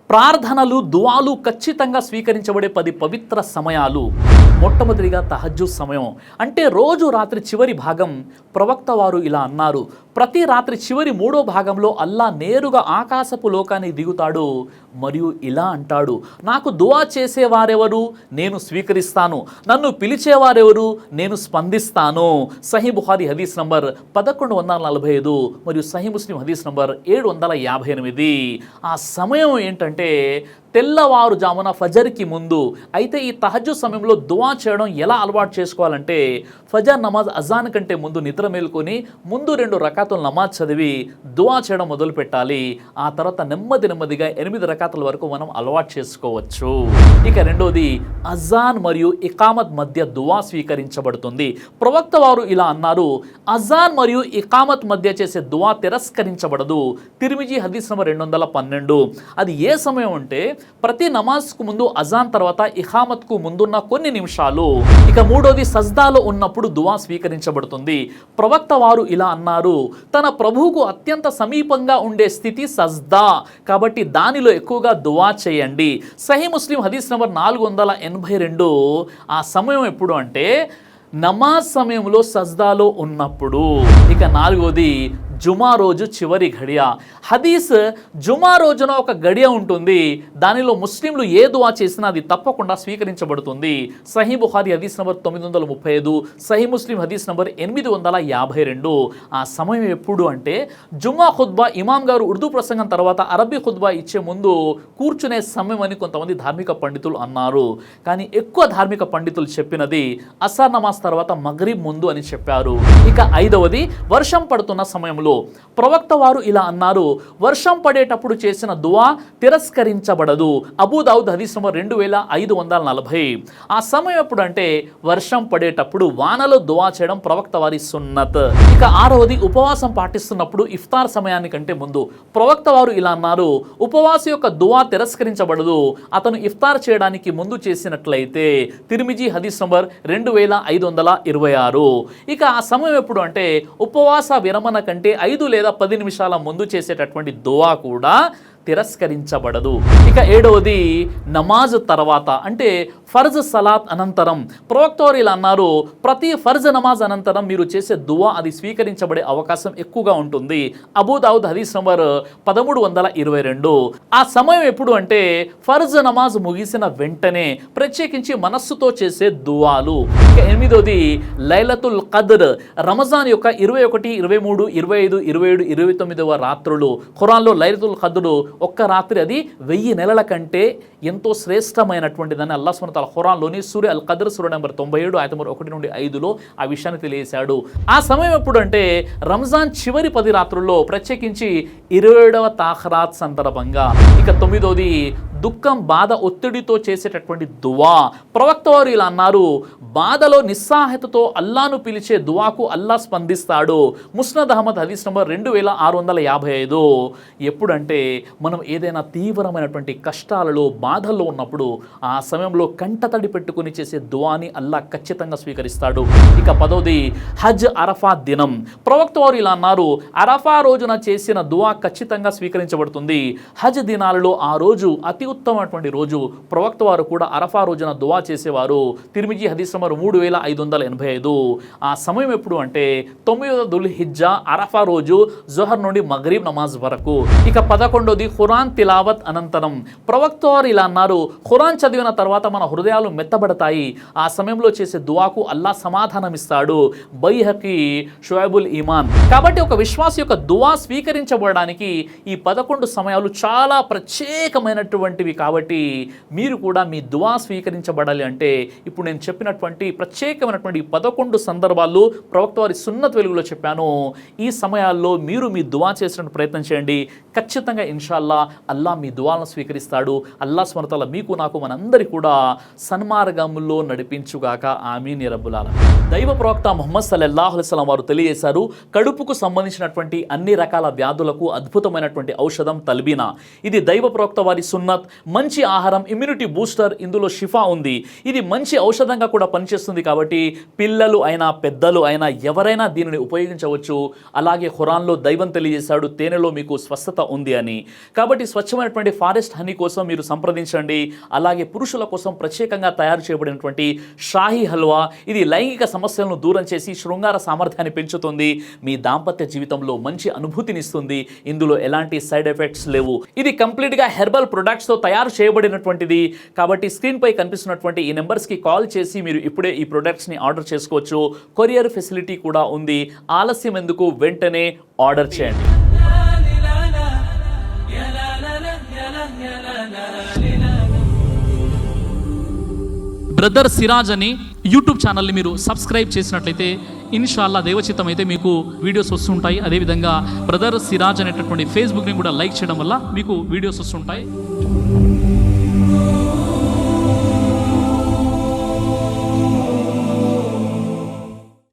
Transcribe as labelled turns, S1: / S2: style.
S1: ప్రార్థనలు దువాలు ఖచ్చితంగా స్వీకరించబడే 10 పవిత్ర సమయాలు. మొట్టమొదటిగా తహజ్జుద్ సమయం, అంటే రోజు రాత్రి చివరి భాగం. ప్రవక్త వారు ఇలా అన్నారు, ప్రతి రాత్రి చివరి 3వ భాగంలో అల్లా నేరుగా ఆకాశపు లోకానికి దిగుతాడు మరియు ఇలా అంటాడు, నాకు దువా చేసేవారెవరు, నేను స్వీకరిస్తాను, నన్ను పిలిచేవారెవరు, నేను స్పందిస్తాను. సహీ బుఖారీ హదీస్ నంబర్ 1145 మరియు సహీ ముస్లిం హదీస్ నంబర్ 758. ఆ సమయం ఏంటంటే తెల్లవారుజామున ఫజర్కి ముందు. అయితే ఈ తహజ్జుద్ సమయంలో దువా చేయడం ఎలా అలవాటు చేసుకోవాలంటే, ఫజర్ నమాజ్ అజాన్ కంటే ముందు నిద్ర మేలుకొని ముందు 2 రకాతుల నమాజ్ చదివి దువా చేయడం మొదలు పెట్టాలి. ఆ తర్వాత నెమ్మదిగా 8 రకాతుల వరకు మనం అలవాటు చేసుకోవచ్చు. ఇక రెండోది, అజాన్ మరియు ఇకామత్ మధ్య దువా స్వీకరించబడుతుంది. ప్రవక్త వారు ఇలా అన్నారు, అజాన్ మరియు ఇకామత్ మధ్య చేసే దువా తిరస్కరించబడదు. తిర్మిజీ హదీస్ నంబర్ 212. అది ఏ సమయం అంటే ప్రతి నమాజ్కు ముందు, అజాన్ తర్వాత ఇఖామత్కు ముందున్న కొన్ని నిమిషాలు. ఇక మూడోది, సజ్దాలో ఉన్నప్పుడు దువా స్వీకరించబడుతుంది. ప్రవక్త వారు ఇలా అన్నారు, తన ప్రభువుకు అత్యంత సమీపంగా ఉండే స్థితి సజ్దా, కాబట్టి దానిలో ఎక్కువగా దువా చేయండి. సహీ ముస్లిం హదీస్ నంబర్ 482. ఆ సమయం ఎప్పుడు అంటే నమాజ్ సమయంలో సజ్దాలో ఉన్నప్పుడు. ఇక నాలుగోది, జుమా రోజు చివరి గడియ. హదీస్ జుమా రోజున ఒక గడియ ఉంటుంది, దానిలో ముస్లింలు ఏ దువా చేసినా అది తప్పకుండా స్వీకరించబడుతుంది. సహీ బుఖారీ హదీస్ నంబర్ 935, సహీ ముస్లిం హదీస్ నంబర్ 852. ఆ సమయం ఎప్పుడు అంటే జుమా ఖుత్బా ఇమాం గారు ఉర్దూ ప్రసంగం తర్వాత అరబీ ఖుత్బా ఇచ్చే ముందు కూర్చునే సమయం అని కొంతమంది ధార్మిక పండితులు అన్నారు. కానీ ఎక్కువ ధార్మిక పండితులు చెప్పినది అసర్ నమాజ్ తర్వాత మగ్రిబ్ ముందు అని చెప్పారు. ఇక ఐదవది, వర్షం పడుతున్న సమయంలో. ప్రవక్త వారు ఇలా అన్నారు, వర్షం పడేటప్పుడు చేసిన దువా తిరస్కరించబడదు. అబూ దావుద్ హదీస్ నంబర్ 2540. ఆ సమయం ఎప్పుడు అంటే వర్షం పడేటప్పుడు వానలో దువా చేయడం ప్రవక్త వారి సున్నత్. ఇక ఆరవది, ఉపవాసం పాటిస్తున్నప్పుడు ఇఫ్తార్ సమయానికంటే ముందు. ప్రవక్త వారు ఇలా అన్నారు, ఉపవాస యొక్క దువా తిరస్కరించబడదు అతను ఇఫ్తార్ చేయడానికి ముందు చేసినట్లయితే. తిర్మిజీ హదీస్ నంబర్ 2526. ఇక ఆ సమయం ఎప్పుడు అంటే ఉపవాస విరమణ కంటే 5 లేదా 10 నిమిషాల ముందు చేసేటటువంటి దువా కూడా తిరస్కరించబడదు. ఇక ఏడవది, నమాజ్ తర్వాత అంటే ఫర్జ్ సలాత్ అనంతరం. ప్రవక్త వారు ఇలా అన్నారు, ప్రతి ఫర్జ్ నమాజ్ అనంతరం మీరు చేసే దువా అది స్వీకరించబడే అవకాశం ఎక్కువగా ఉంటుంది. అబూ దావుద్ హదీస్ నంబర్ 1322. ఆ సమయం ఎప్పుడు అంటే ఫర్జ్ నమాజ్ ముగిసిన వెంటనే, ప్రత్యేకించి మనస్సుతో చేసే దువాలు. ఇక ఎనిమిదోది, లైలతుల్ ఖద్ర్. రమజాన్ యొక్క 21, 23, 25, 27, 29వ రాత్రులు. ఖురాన్లో లైలతుల్ ఖద్ర్ ఒక్క రాత్రి అది 1000 నెలల కంటే ఎంతో శ్రేష్టమైనటువంటిదని అల్లాహ్ సుబ్హానహు వ తఆలా ఖురాన్లోని సూరా అల్ ఖద్ర్ సూరా నెంబర్ 97 ఆయత నెంబర్ 1 నుండి 5లో ఆ విషయాన్ని తెలియజేశాడు. ఆ సమయం ఎప్పుడు అంటే రంజాన్ చివరి 10 రాత్రుల్లో, ప్రత్యేకించి 27వ తాఖరాత్ సందర్భంగా. ఇక 9వది, దుఃఖం, బాధ, ఒత్తిడితో చేసేటటువంటి దువా. ప్రవక్త వారు ఇలా అన్నారు, బాధలో నిస్సహాయతతో అల్లాను పిలిచే దువాకు అల్లా స్పందిస్తాడు. ముస్నద్ అహ్మద్ హదీస్ నంబర్ 2655. ఎప్పుడంటే మనం ఏదైనా తీవ్రమైనటువంటి కష్టాలలో, బాధల్లో ఉన్నప్పుడు ఆ సమయంలో కంటతడి పెట్టుకుని చేసే దువాని అల్లా ఖచ్చితంగా స్వీకరిస్తాడు. ఇక 10వది, హజ్ అరఫా దినం. ప్రవక్త వారు ఇలా అన్నారు, అరఫా రోజున చేసిన దువా ఖచ్చితంగా స్వీకరించబడుతుంది. హజ్ దినాలలో ఆ రోజు అతి ఉత్తమమైనటువంటి రోజు. ప్రవక్త వారు కూడా అరఫా రోజున దువా చేసేవారు. తిర్మిజీ హదీస్ నంబర్ 3585. ఆ సమయం ఎప్పుడు అంటే 9వ దుల్ హిజ్జా అరఫా రోజు జోహర్ నుండి మగ్రిబ్ నమాజ్ వరకు. ఇక 11వది, ఖురాన్ తిలావత్ అనంతరం. ప్రవక్త వారు ఇలా అన్నారు, ఖురాన్ చదివిన తర్వాత మన హృదయాలు మెత్తబడతాయి. ఆ సమయంలో చేసే దువాకు అల్లా సమాధానం ఇస్తాడు. బైహకి షుఐబుల్ ఈమాన్. కాబట్టి ఒక విశ్వాస యొక్క దువా స్వీకరించబడడానికి ఈ 11 సమయాలు చాలా ప్రత్యేకమైనటువంటివి. కాబట్టి మీరు కూడా మీ దువా స్వీకరించబడాలి అంటే ఇప్పుడు నేను చెప్పినటువంటి ప్రత్యేకమైనటువంటి 11 సందర్భాలు ప్రవక్త వారి సున్నత్ వెలుగులో చెప్పాను. ఈ సమయాల్లో మీరు మీ దువా చేసినట్టు ప్రయత్నం చేయండి. ఖచ్చితంగా ఇన్షాల్లా అల్లా మీ దువాలను స్వీకరిస్తాడు. అల్లా సుబ్హానహు వ తఆలా మీకు, నాకు, మనందరి కూడా సన్మార్గంలో నడిపించుగాక. ఆమీన్ యా రబ్బుల్ ఆలమీన్. దైవ ప్రవక్త ముహమ్మద్ సల్లల్లాహు అలైహి వసల్లం వారు తెలియజేశారు, కడుపుకు సంబంధించినటువంటి అన్ని రకాల వ్యాధులకు అద్భుతమైనటువంటి ఔషధం తల్బీనా. ఇది దైవ ప్రవక్త వారి సున్నత్. మంచి ఆహారం, ఇమ్యూనిటీ బూస్టర్, ఇందులో షిఫా ఉంది. ఇది మంచి ఔషధంగా కూడా పనిచేస్తుంది కాబట్టి పిల్లలు అయినా పెద్దలు అయినా ఎవరైనా దీనిని ఉపయోగించవచ్చు. అలాగే ఖురాన్లో దైవం తెలియజేశాడు తేనెలో మీకు స్వస్థత ఉంది అని. కాబట్టి స్వచ్ఛమైనటువంటి ఫారెస్ట్ హనీ కోసం మీరు సంప్రదించండి. అలాగే పురుషుల కోసం ప్రత్యేకంగా తయారు చేయబడినటువంటి షాహీ హల్వా, ఇది లైంగిక సమస్యలను దూరం చేసి శృంగార సామర్థ్యాన్ని పెంచుతుంది, మీ దాంపత్య జీవితంలో మంచి అనుభూతినిస్తుంది. ఇందులో ఎలాంటి సైడ్ ఎఫెక్ట్స్ లేవు. ఇది కంప్లీట్గా హెర్బల్ ప్రొడక్ట్స్తో తయారు చేయబడినటువంటిది. కాబట్టి స్క్రీన్పై కనిపిస్తున్నటువంటి ఈ నెంబర్స్కి కాల్ చేసి మీరు ఇప్పుడే ఈ ప్రొడక్ట్స్ని ఆర్డర్ చేసుకోవచ్చు. కొరియర్ ఫెసిలిటీ కూడా ఉంది. ఆలస్యం ఎందుకు, వెంటనే ఆర్డర్ చేయండి. బ్రదర్ సిరాజ్ అని యూట్యూబ్ ఛానల్ని మీరు సబ్స్క్రైబ్ చేసినట్లయితే ఇన్షాల్లా దేవచిత్తం అయితే మీకు వీడియోస్ వస్తుంటాయి. అదేవిధంగా బ్రదర్ సిరాజ్ అనేటటువంటి ఫేస్బుక్ని కూడా లైక్ చేయడం వల్ల మీకు వీడియోస్ వస్తుంటాయి.